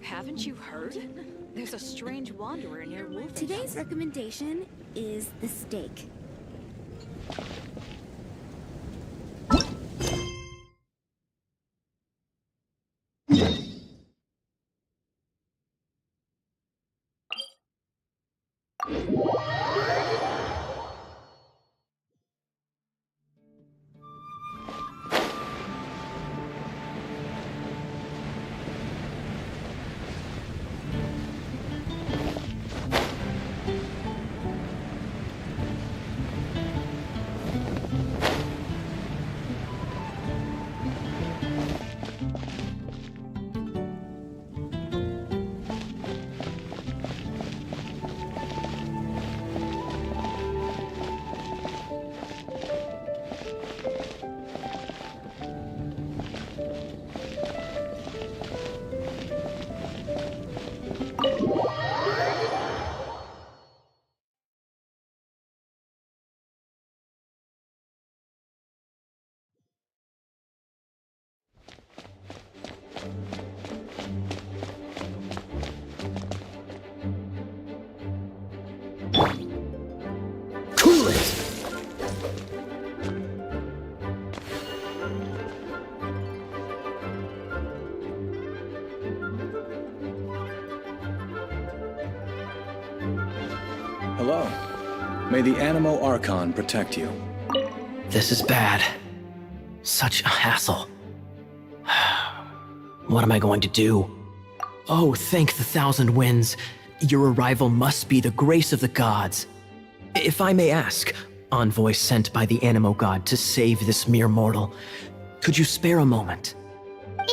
Haven't you heard? There's a strange wanderer near Wolf. Today's recommendation is the steak. Cool it! Hello. May the Animo Archon protect you. This is bad. Such a hassle. What am I going to do? Oh, thank the thousand winds. Your arrival must be the grace of the gods. If I may ask, envoy sent by the Animo god to save this mere mortal, could you spare a moment?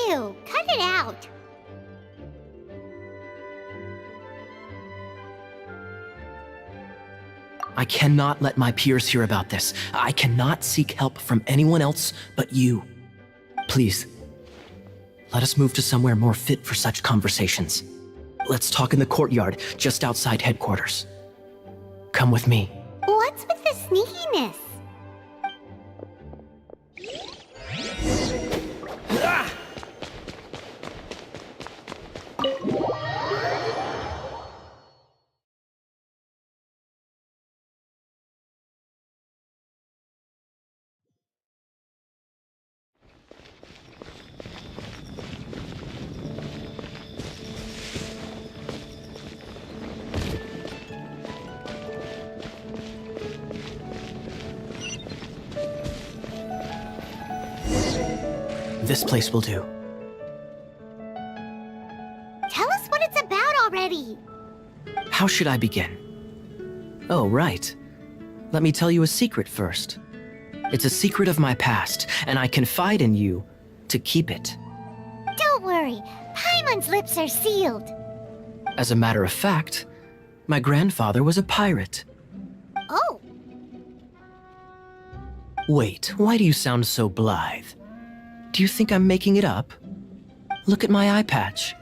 Ew, cut it out. I cannot let my peers hear about this. I cannot seek help from anyone else but you. Please, let us move to somewhere more fit for such conversations. Let's talk in the courtyard, just outside headquarters. Come with me. What's with the sneakiness? This place will do. Tell us what it's about already. How should I begin? Oh, right. Let me tell you a secret first. It's a secret of my past, and I confide in you to keep it. Don't worry, Paimon's lips are sealed. As a matter of fact, my grandfather was a pirate. Oh, Wait, why do you sound so blithe? Do you think I'm making it up? Look at my eye patch.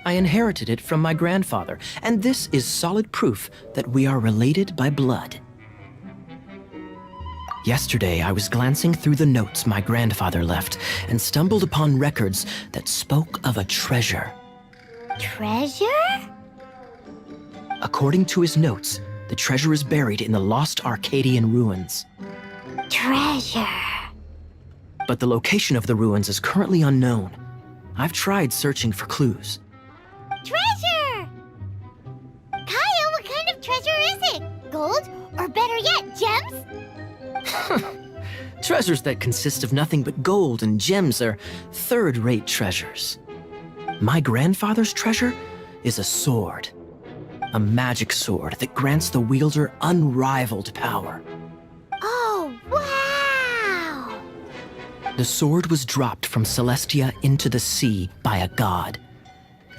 I inherited it from my grandfather, and this is solid proof that we are related by blood. Yesterday, I was glancing through the notes my grandfather left and stumbled upon records that spoke of a treasure. treasure? According to his notes, the treasure is buried in the lost Arcadian ruins. Treasure. But the location of the ruins is currently unknown. I've tried searching for clues. Treasure! Kaya, what kind of treasure is it? Gold? Or better yet, gems? Treasures that consist of nothing but gold and gems are third-rate treasures. My grandfather's treasure is a sword. A magic sword that grants the wielder unrivaled power. Oh, wow! The sword was dropped from Celestia into the sea by a god.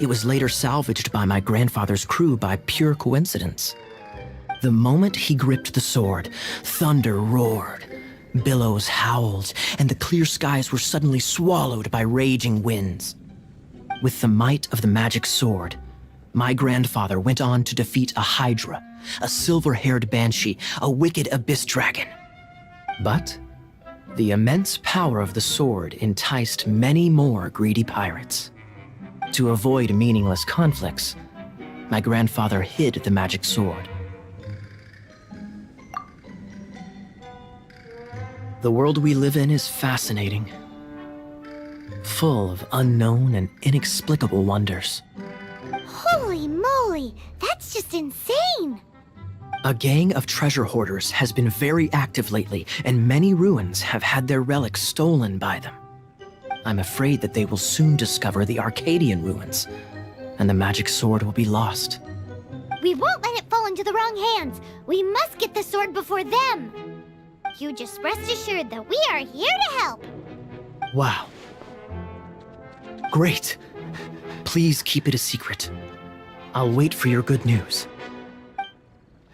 It was later salvaged by my grandfather's crew by pure coincidence. The moment he gripped the sword, thunder roared, billows howled, and the clear skies were suddenly swallowed by raging winds. With the might of the magic sword, my grandfather went on to defeat a hydra, a silver-haired banshee, a wicked abyss dragon. But the immense power of the sword enticed many more greedy pirates. To avoid meaningless conflicts, my grandfather hid the magic sword. The world we live in is fascinating, full of unknown and inexplicable wonders. Holy moly, that's just insane! A gang of treasure hoarders has been very active lately, and many ruins have had their relics stolen by them. I'm afraid that they will soon discover the Arcadian ruins, and the magic sword will be lost. We won't let it fall into the wrong hands. We must get the sword before them. You just rest assured that we are here to help. Wow. Great. Please keep it a secret. I'll wait for your good news.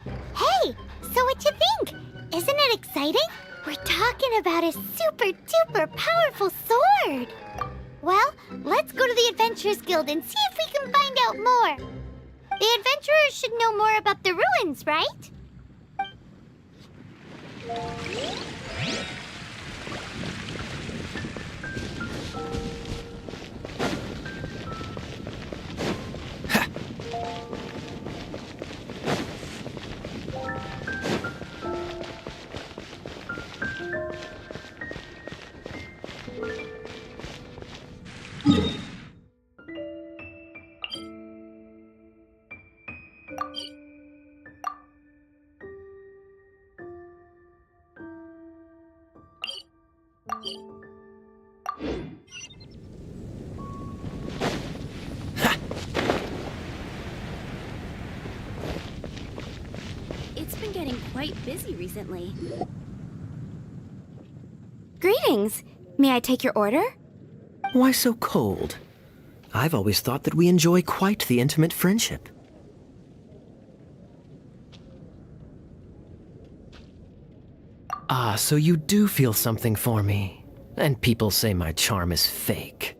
Hey, so what you think? Isn't it exciting? We're talking about a super duper powerful sword. Well, let's go to the Adventurers Guild and see if we can find out more. The adventurers should know more about the ruins, right? It's been getting quite busy recently. Greetings. May I take your order? Why so cold? I've always thought that we enjoy quite the intimate friendship. Ah, so you do feel something for me. And people say my charm is fake.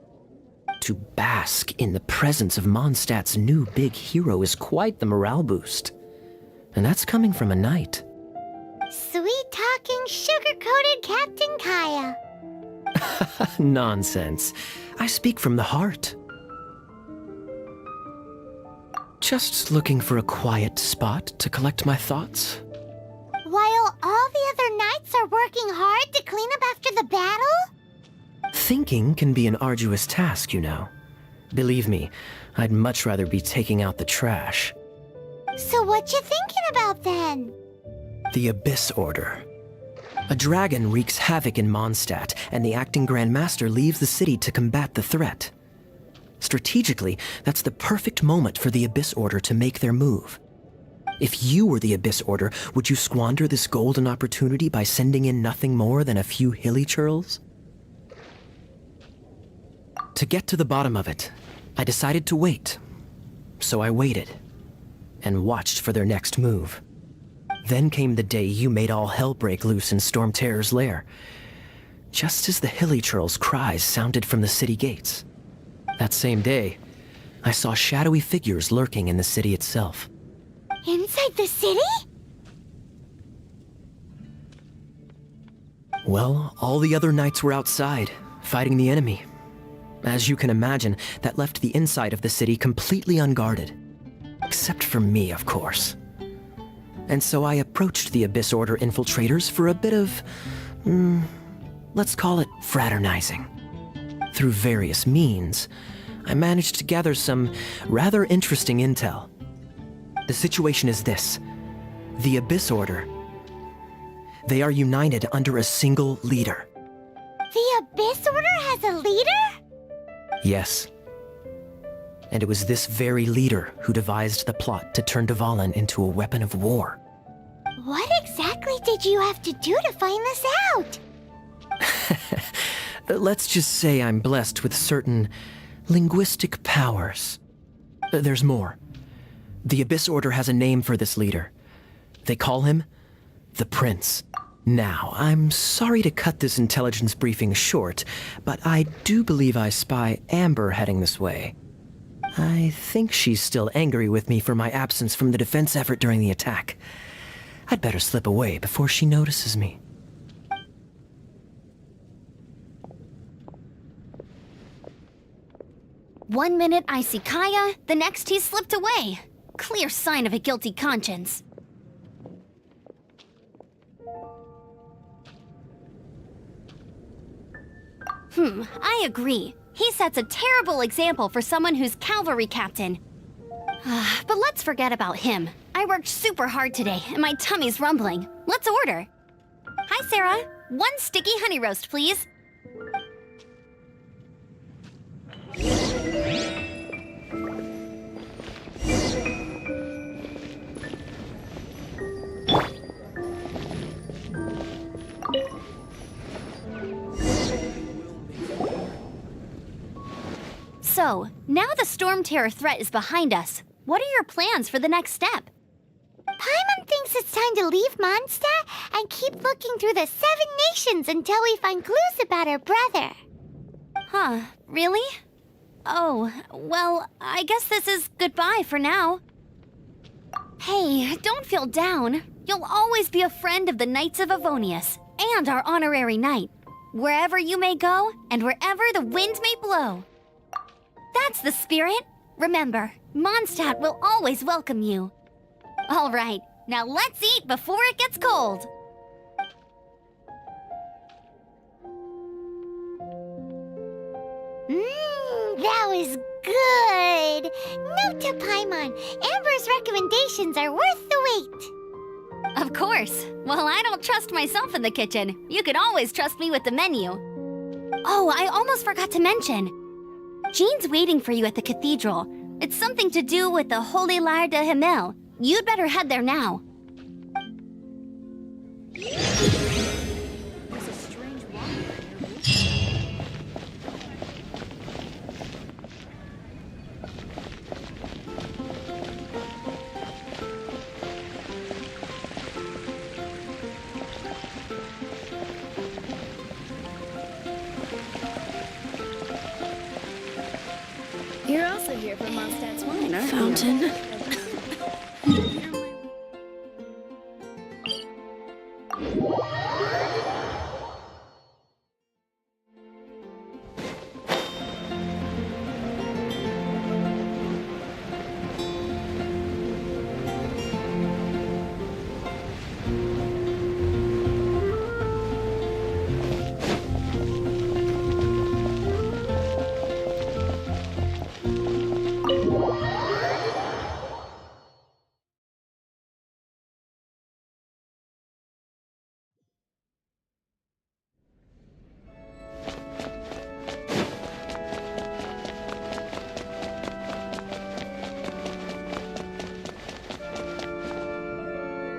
To bask in the presence of Mondstadt's new big hero is quite the morale boost. And that's coming from a knight. Sweet-talking, sugar-coated Captain Kaya. Nonsense. I speak from the heart. Just looking for a quiet spot to collect my thoughts. While all the other knights are working hard to clean up after the battle? Thinking can be an arduous task, you know. Believe me, I'd much rather be taking out the trash. So what you thinking about then? The Abyss Order. A dragon wreaks havoc in Mondstadt, and the acting Grand Master leaves the city to combat the threat. Strategically, that's the perfect moment for the Abyss Order to make their move. If you were the Abyss Order, would you squander this golden opportunity by sending in nothing more than a few hilly churls? To get to the bottom of it, I decided to wait. So I waited, and watched for their next move. Then came the day you made all hell break loose in Storm Terror's lair, just as the hilly churls' cries sounded from the city gates. That same day, I saw shadowy figures lurking in the city itself. Inside the city? Well, all the other knights were outside, fighting the enemy. As you can imagine, that left the inside of the city completely unguarded. Except for me, of course. And so I approached the Abyss Order infiltrators for a bit of, let's call it fraternizing. Through various means, I managed to gather some rather interesting intel. The situation is this. The Abyss Order. They are united under a single leader. The Abyss Order has a leader? Yes. And it was this very leader who devised the plot to turn Adrealin into a weapon of war. What exactly did you have to do to find this out? Let's just say I'm blessed with certain linguistic powers. There's more. The Abyss Order has a name for this leader. They call him the Prince. Now, I'm sorry to cut this intelligence briefing short, but I do believe I spy Amber heading this way. I think she's still angry with me for my absence from the defense effort during the attack. I'd better slip away before she notices me. One minute I see Kaya, the next he's slipped away. Clear sign of a guilty conscience. I agree. He sets a terrible example for someone who's cavalry captain. But let's forget about him. I worked super hard today, and my tummy's rumbling. Let's order. Hi, Sarah. One sticky honey roast, please. So, now the Storm Terror threat is behind us. What are your plans for the next step? Paimon thinks it's time to leave Mondstadt and keep looking through the 7 nations until we find clues about her brother. Huh, really? Oh, well, I guess this is goodbye for now. Hey, don't feel down. You'll always be a friend of the Knights of Avonius and our honorary knight. Wherever you may go and wherever the wind may blow. That's the spirit. Remember, Mondstadt will always welcome you. All right, now let's eat before it gets cold. That was good. Note to Paimon, Amber's recommendations are worth the wait. Of course. Well, I don't trust myself in the kitchen. You can always trust me with the menu. Oh, I almost forgot to mention. Jean's waiting for you at the cathedral. It's something to do with the Holy Lyre de Himmel. You'd better head there now. There's a strange wanderer near. You're also here for Mondstadt's wine, aren't you? Fountain.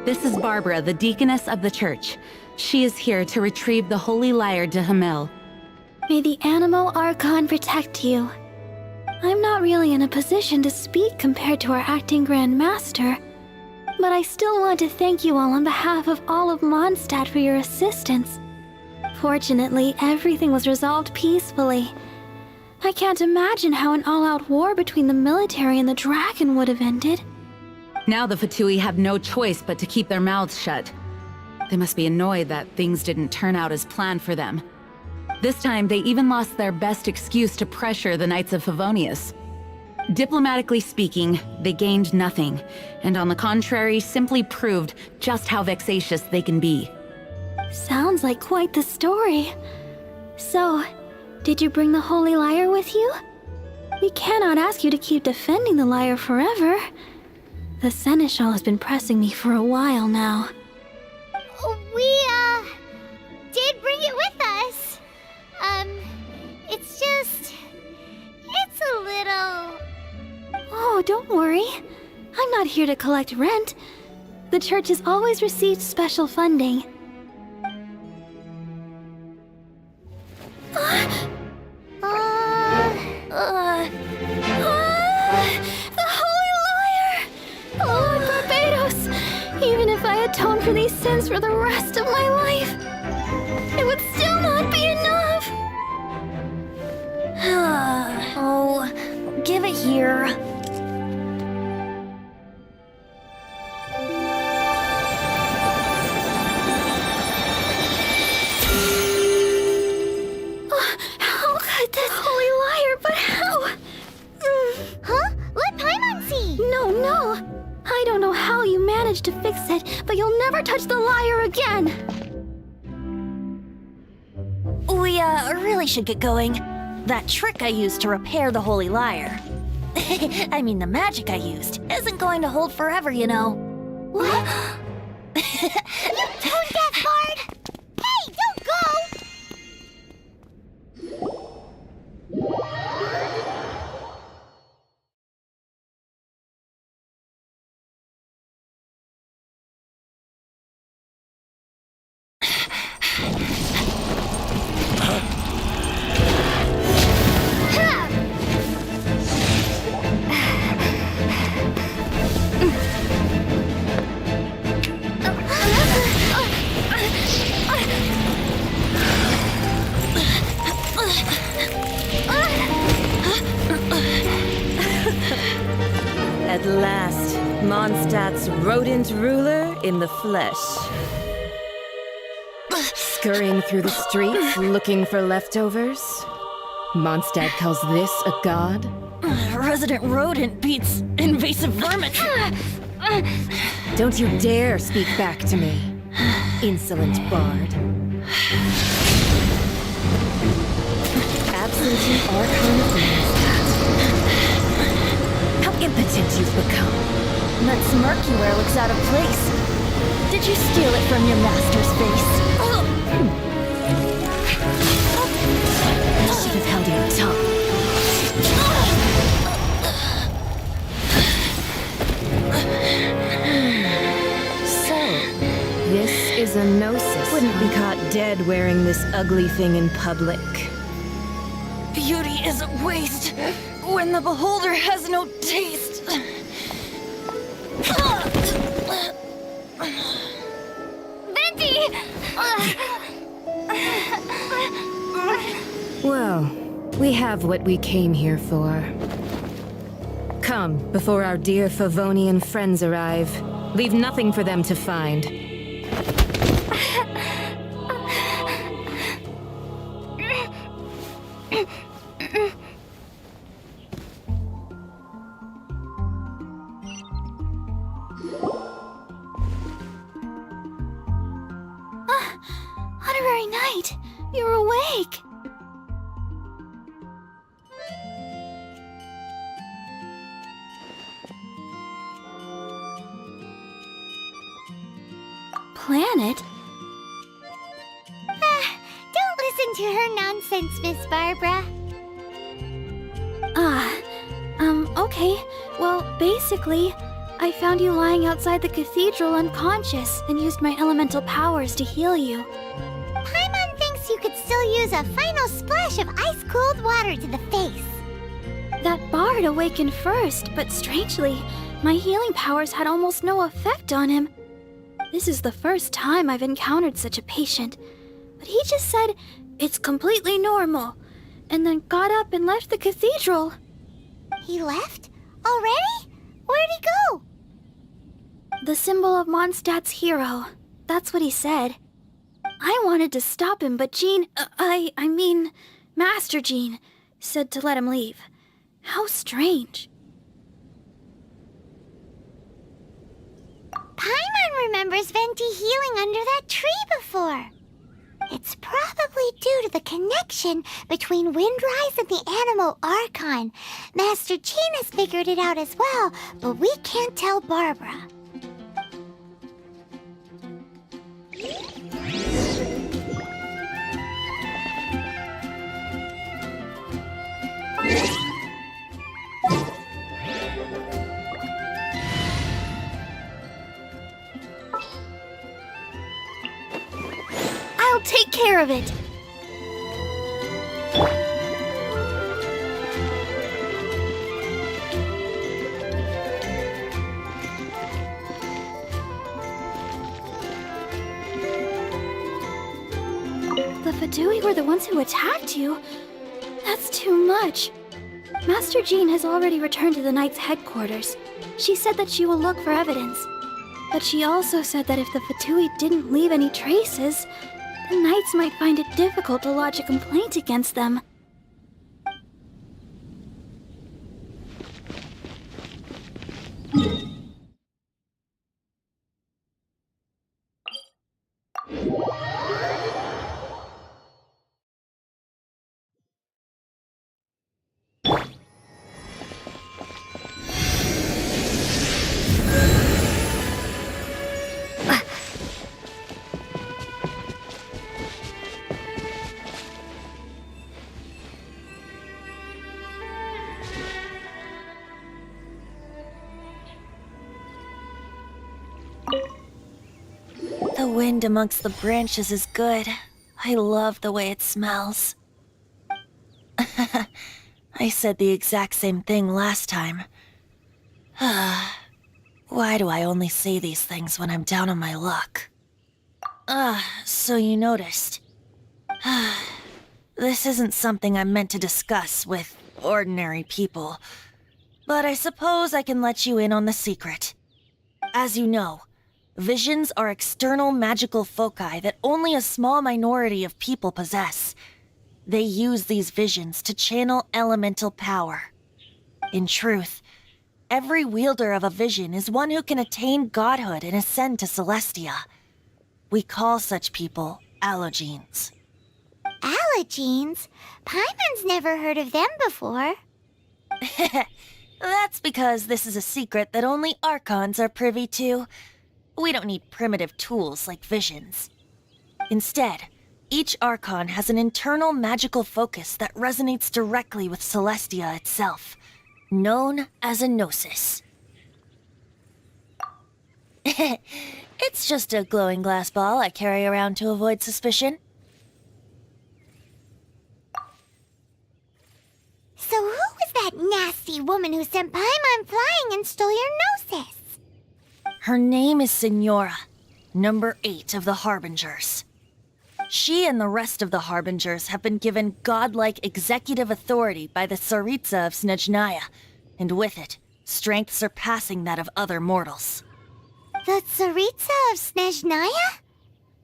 This is Barbara, the deaconess of the church. She is here to retrieve the Holy Lyre de Himmel. May the Animo Archon protect you. I'm not really in a position to speak compared to our acting Grand Master, but I still want to thank you all on behalf of all of Mondstadt for your assistance. Fortunately, everything was resolved peacefully. I can't imagine how an all-out war between the military and the dragon would have ended. Now the Fatui have no choice but to keep their mouths shut. They must be annoyed that things didn't turn out as planned for them. This time, they even lost their best excuse to pressure the Knights of Favonius. Diplomatically speaking, they gained nothing, and on the contrary, simply proved just how vexatious they can be. Sounds like quite the story. So, did you bring the Holy Lyre with you? We cannot ask you to keep defending the lyre forever. The Seneschal has been pressing me for a while now. We, did bring it with us. It's a little... Oh, don't worry. I'm not here to collect rent. The church has always received special funding. The Holy Lyre! Lord Barbados! Even if I atone for these sins for the rest of my life, it would still not be enough! Oh, give it here. How could this Holy Lyre, but how? don't know how you managed to fix it, but you'll never touch the lyre again! We, really should get going. That trick I used to repair the Holy Lyre. I mean, the magic I used isn't going to hold forever, you know. What? You tone deaf bard! Hey, don't go! At last, Mondstadt's rodent ruler in the flesh. Scurrying through the streets looking for leftovers? Mondstadt calls this a god? Resident rodent beats invasive vermin. Don't you dare speak back to me, insolent bard. Absentee Archon of Mondstadt. How impotent you've become. That smirk you wear looks out of place. Did you steal it from your master's face? You should have held your tongue. So, this is a gnosis. Wouldn't be caught dead wearing this ugly thing in public. Beauty is a waste when the beholder has no taste. Venti! Well, we have what we came here for. Come, before our dear Favonian friends arrive. Leave nothing for them to find. Honorary Knight, you're awake! Planet? Don't listen to her nonsense, Miss Barbara. Okay. Well, basically, I found you lying outside the cathedral unconscious and used my elemental powers to heal you. Paimon thinks you could still use a final splash of ice-cold water to the face. That bard awakened first, but strangely, my healing powers had almost no effect on him. This is the first time I've encountered such a patient, but he just said, "It's completely normal," and then got up and left the cathedral. He left? Already? Where'd he go? The symbol of Mondstadt's hero. That's what he said. I wanted to stop him, but Jean, I mean, Master Jean, said to let him leave. How strange. Paimon remembers Venti healing under that tree before. It's probably due to the connection between Windrise and the Animal Archon. Master Jean has figured it out as well, but we can't tell Barbara. I'll take care of it. The Fatui were the ones who attacked you? That's too much. Master Jean has already returned to the Knight's headquarters. She said that she will look for evidence. But she also said that if the Fatui didn't leave any traces, the Knights might find it difficult to lodge a complaint against them. The wind amongst the branches is good. I love the way it smells. I said the exact same thing last time. Why do I only say these things when I'm down on my luck? So you noticed. This isn't something I'm meant to discuss with ordinary people, but I suppose I can let you in on the secret. As you know, visions are external magical foci that only a small minority of people possess. They use these visions to channel elemental power. In truth, every wielder of a vision is one who can attain godhood and ascend to Celestia. We call such people allogenes. Allogenes? Paimon's never heard of them before. That's because this is a secret that only Archons are privy to. We don't need primitive tools like visions. Instead, each Archon has an internal magical focus that resonates directly with Celestia itself, known as a gnosis. It's just a glowing glass ball I carry around to avoid suspicion. So who was that nasty woman who sent Paimon flying and stole your gnosis? Her name is Signora, number 8 of the Harbingers. She and the rest of the Harbingers have been given godlike executive authority by the Tsaritsa of Snezhnaya, and with it, strength surpassing that of other mortals. The Tsaritsa of Snezhnaya?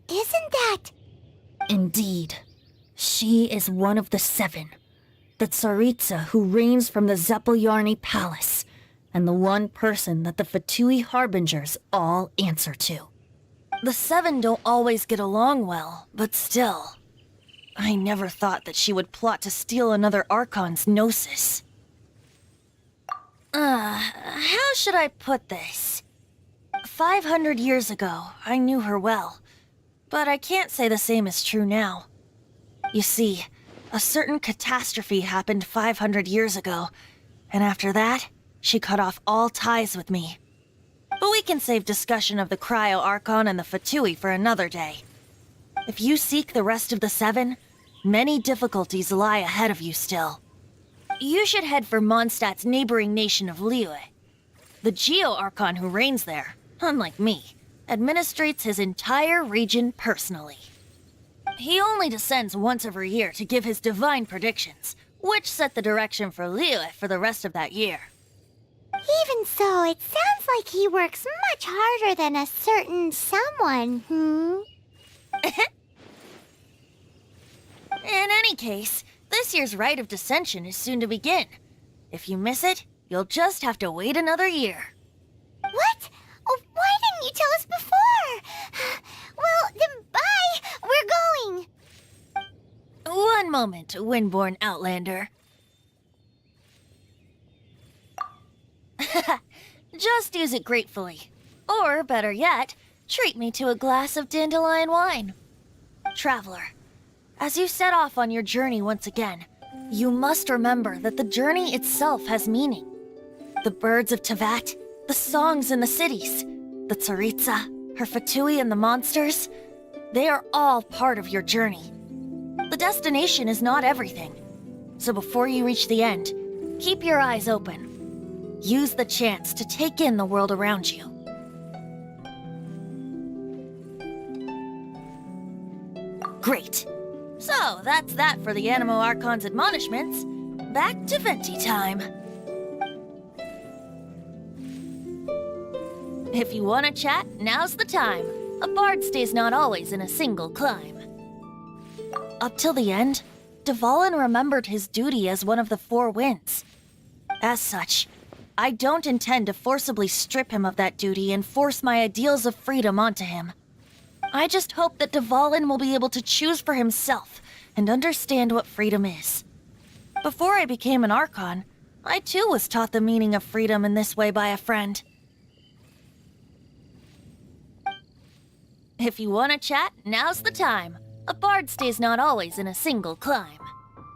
Isn't that... Indeed. She is one of the 7. The Tsaritsa who reigns from the Zepelyarny Palace, and the one person that the Fatui Harbingers all answer to. The 7 don't always get along well, but still. I never thought that she would plot to steal another Archon's gnosis. How should I put this? 500 years ago, I knew her well, but I can't say the same is true now. You see, a certain catastrophe happened 500 years ago, and after that, she cut off all ties with me. But we can save discussion of the Cryo-Archon and the Fatui for another day. If you seek the rest of the 7, many difficulties lie ahead of you still. You should head for Mondstadt's neighboring nation of Liyue. The Geo-Archon who reigns there, unlike me, administrates his entire region personally. He only descends once every year to give his divine predictions, which set the direction for Liyue for the rest of that year. Even so, it sounds like he works much harder than a certain someone, In any case, this year's Rite of Descension is soon to begin. If you miss it, you'll just have to wait another year. What? Oh, why didn't you tell us before? Well, then bye! We're going! One moment, Windborn Outlander. Just use it gratefully. Or, better yet, treat me to a glass of dandelion wine. Traveler, as you set off on your journey once again, you must remember that the journey itself has meaning. The birds of Tevat, the songs in the cities, the Tsaritsa, her Fatui and the monsters, they are all part of your journey. The destination is not everything. So before you reach the end, keep your eyes open. Use the chance to take in the world around you. Great. So, that's that for the Animo Archon's admonishments. Back to Venti time. If you want to chat, now's the time. A bard stays not always in a single climb. Up till the end, Dvalin remembered his duty as one of the 4 winds. As such, I don't intend to forcibly strip him of that duty and force my ideals of freedom onto him. I just hope that Dvalin will be able to choose for himself and understand what freedom is. Before I became an Archon, I too was taught the meaning of freedom in this way by a friend. If you want to chat, now's the time. A bard stays not always in a single climb.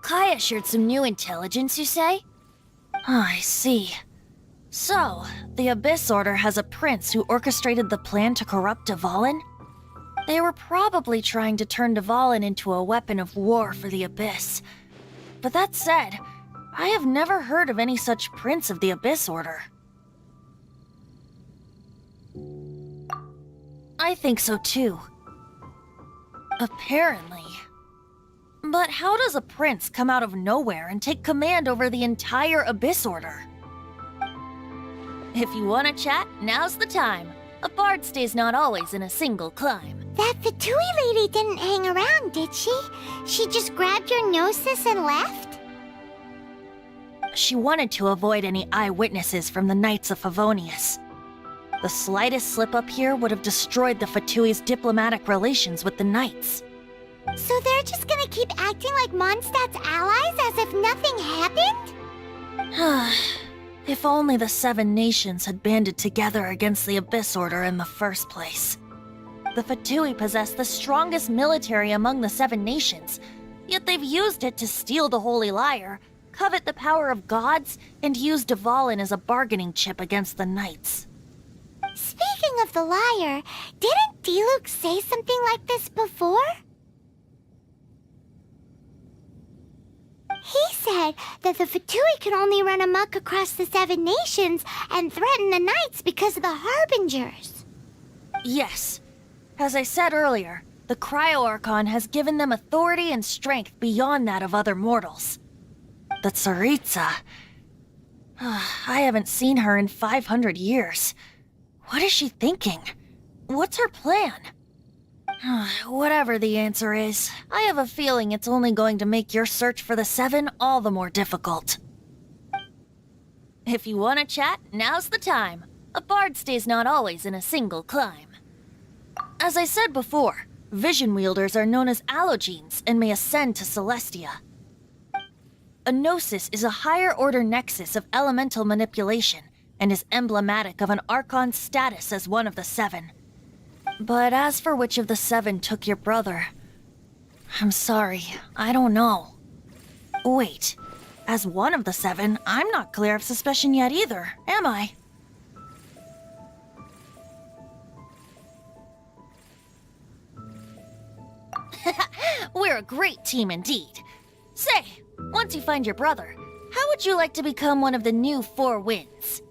Kaya shared some new intelligence, you say? Oh, I see. So, the Abyss Order has a prince who orchestrated the plan to corrupt Dvalin? They were probably trying to turn Adrealin into a weapon of war for the Abyss. But that said, I have never heard of any such Prince of the Abyss Order. I think so too. Apparently. But how does a prince come out of nowhere and take command over the entire Abyss Order? If you want to chat, now's the time. A bard stays not always in a single climb. That Fatui lady didn't hang around, did she? She just grabbed your gnosis and left? She wanted to avoid any eyewitnesses from the Knights of Favonius. The slightest slip-up here would have destroyed the Fatui's diplomatic relations with the Knights. So they're just gonna keep acting like Mondstadt's allies as if nothing happened? If only the 7 nations had banded together against the Abyss Order in the first place. The Fatui possess the strongest military among the 7 nations, yet they've used it to steal the Holy Lyre, covet the power of gods, and use Adrealin as a bargaining chip against the Knights. Speaking of the lyre, didn't Diluc say something like this before? He said that the Fatui can only run amok across the 7 nations and threaten the Knights because of the Harbingers. Yes. As I said earlier, the Cryo-Archon has given them authority and strength beyond that of other mortals. The Tsaritsa... I haven't seen her in 500 years. What is she thinking? What's her plan? Whatever the answer is, I have a feeling it's only going to make your search for the 7 all the more difficult. If you want to chat, now's the time. A bard stays not always in a single climb. As I said before, vision wielders are known as allogenes and may ascend to Celestia. A gnosis is a higher-order nexus of elemental manipulation and is emblematic of an Archon's status as one of the 7. But as for which of the 7 took your brother, I'm sorry, I don't know. Wait, as one of the 7, I'm not clear of suspicion yet either, am I? We're a great team indeed. Say, once you find your brother, how would you like to become one of the new 4 winds?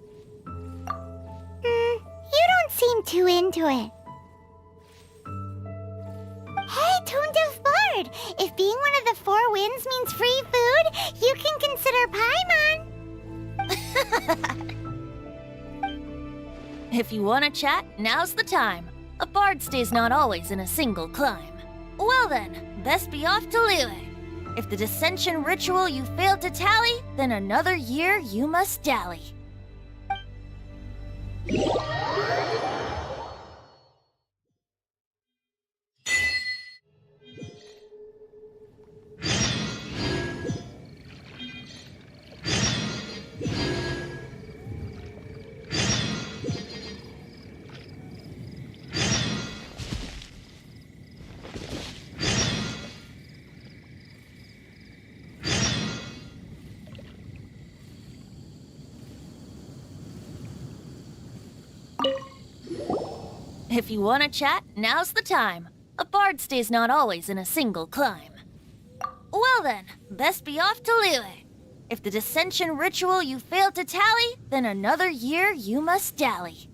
You don't seem too into it. Hey, Toondiff Bard! If being one of the 4 winds means free food, you can consider Paimon! If you want to chat, now's the time. A bard stays not always in a single climb. Well then, best be off to Liyue. If the dissension ritual you failed to tally, then another year you must dally. If you want to chat, now's the time. A bard stays not always in a single climb. Well then, best be off to Liyue. If the dissension ritual you failed to tally, then another year you must dally.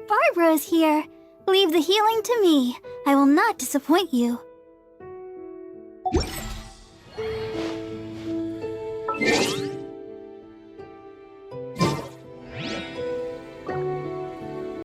Barbara's here. Leave the healing to me. I will not disappoint you.